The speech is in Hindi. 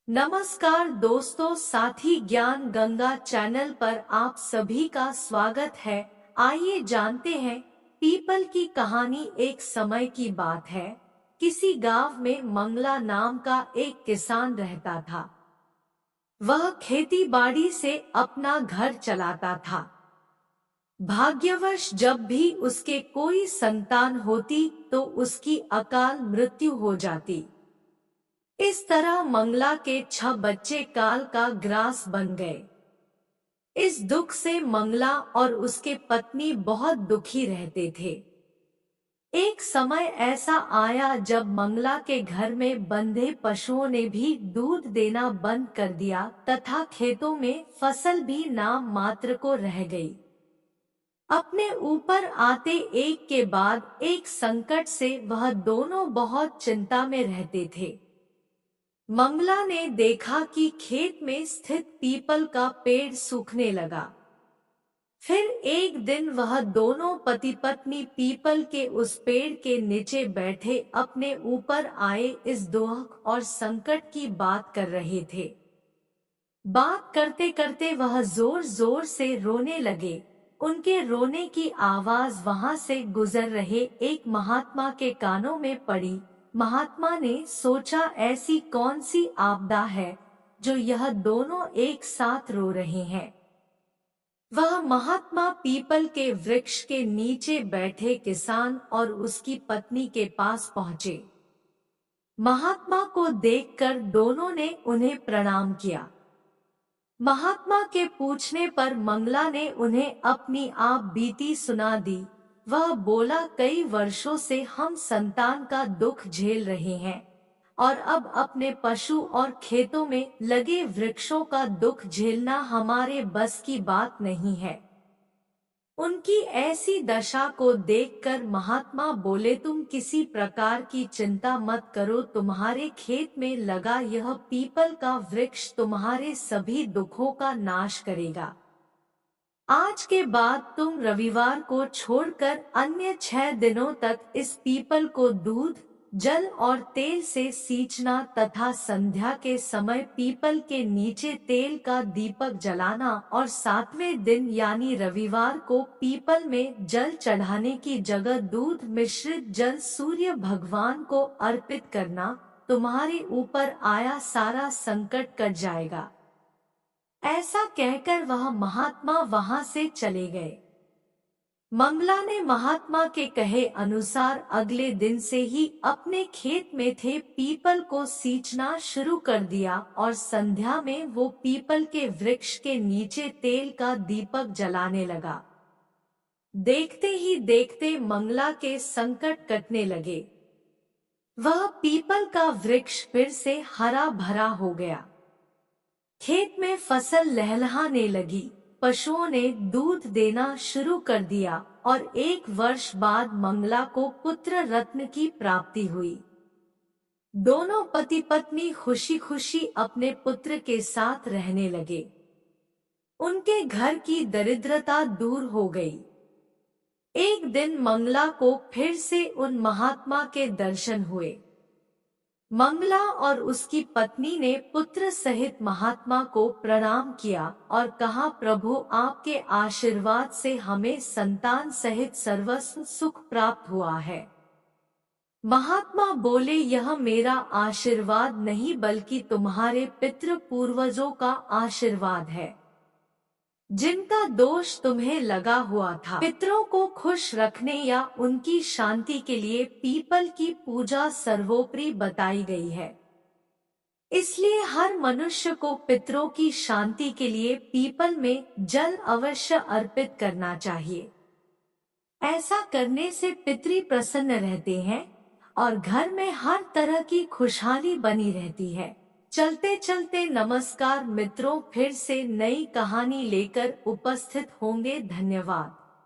नमस्कार दोस्तों, साथी ज्ञान गंगा चैनल पर आप सभी का स्वागत है। आइए जानते हैं पीपल की कहानी। एक समय की बात है, किसी गांव में मंगला नाम का एक किसान रहता था। वह खेती बाड़ी से अपना घर चलाता था। भाग्यवश जब भी उसके कोई संतान होती तो उसकी अकाल मृत्यु हो जाती। इस तरह मंगला के 6 बच्चे काल का ग्रास बन गए। इस दुख से मंगला और उसके पत्नी बहुत दुखी रहते थे। एक समय ऐसा आया जब मंगला के घर में बंधे पशुओं ने भी दूध देना बंद कर दिया तथा खेतों में फसल भी नाम मात्र को रह गई। अपने ऊपर आते एक के बाद एक संकट से वह दोनों बहुत चिंता में रहते थे। मंगला ने देखा कि खेत में स्थित पीपल का पेड़ सूखने लगा। फिर एक दिन वह दोनों पति पत्नी पीपल के उस पेड़ के नीचे बैठे अपने ऊपर आए इस दुख और संकट की बात कर रहे थे। बात करते करते वह जोर जोर से रोने लगे। उनके रोने की आवाज वहां से गुजर रहे एक महात्मा के कानों में पड़ी। महात्मा ने सोचा, ऐसी कौन सी आपदा है जो यह दोनों एक साथ रो रहे हैं। वह महात्मा पीपल के वृक्ष के नीचे बैठे किसान और उसकी पत्नी के पास पहुंचे। महात्मा को देखकर दोनों ने उन्हें प्रणाम किया। महात्मा के पूछने पर मंगला ने उन्हें अपनी आप बीती सुना दी। वह बोला, कई वर्षों से हम संतान का दुख झेल रहे हैं और अब अपने पशु और खेतों में लगे वृक्षों का दुख झेलना हमारे बस की बात नहीं है। उनकी ऐसी दशा को देखकर महात्मा बोले, तुम किसी प्रकार की चिंता मत करो। तुम्हारे खेत में लगा यह पीपल का वृक्ष तुम्हारे सभी दुखों का नाश करेगा। आज के बाद तुम रविवार को छोड़कर अन्य 6 दिनों तक इस पीपल को दूध, जल और तेल से सींचना तथा संध्या के समय पीपल के नीचे तेल का दीपक जलाना और 7वें दिन यानी रविवार को पीपल में जल चढ़ाने की जगह दूध मिश्रित जल सूर्य भगवान को अर्पित करना। तुम्हारे ऊपर आया सारा संकट कट जाएगा। ऐसा कहकर वह महात्मा वहां से चले गए। मंगला ने महात्मा के कहे अनुसार अगले दिन से ही अपने खेत में थे पीपल को सींचना शुरू कर दिया और संध्या में वो पीपल के वृक्ष के नीचे तेल का दीपक जलाने लगा। देखते ही देखते मंगला के संकट कटने लगे। वह पीपल का वृक्ष फिर से हरा भरा हो गया। खेत में फसल लहलहाने लगी। पशुओं ने दूध देना शुरू कर दिया और 1 वर्ष बाद मंगला को पुत्र रत्न की प्राप्ति हुई। दोनों पति पत्नी खुशी खुशी अपने पुत्र के साथ रहने लगे। उनके घर की दरिद्रता दूर हो गई। एक दिन मंगला को फिर से उन महात्मा के दर्शन हुए। मंगला और उसकी पत्नी ने पुत्र सहित महात्मा को प्रणाम किया और कहा, प्रभु आपके आशीर्वाद से हमें संतान सहित सर्वस्व सुख प्राप्त हुआ है। महात्मा बोले, यह मेरा आशीर्वाद नहीं बल्कि तुम्हारे पितृ पूर्वजों का आशीर्वाद है, जिनका दोष तुम्हें लगा हुआ था। पितरों को खुश रखने या उनकी शांति के लिए पीपल की पूजा सर्वोपरि बताई गई है। इसलिए हर मनुष्य को पितरों की शांति के लिए पीपल में जल अवश्य अर्पित करना चाहिए। ऐसा करने से पितृ प्रसन्न रहते हैं और घर में हर तरह की खुशहाली बनी रहती है। चलते चलते नमस्कार मित्रों, फिर से नई कहानी लेकर उपस्थित होंगे। धन्यवाद।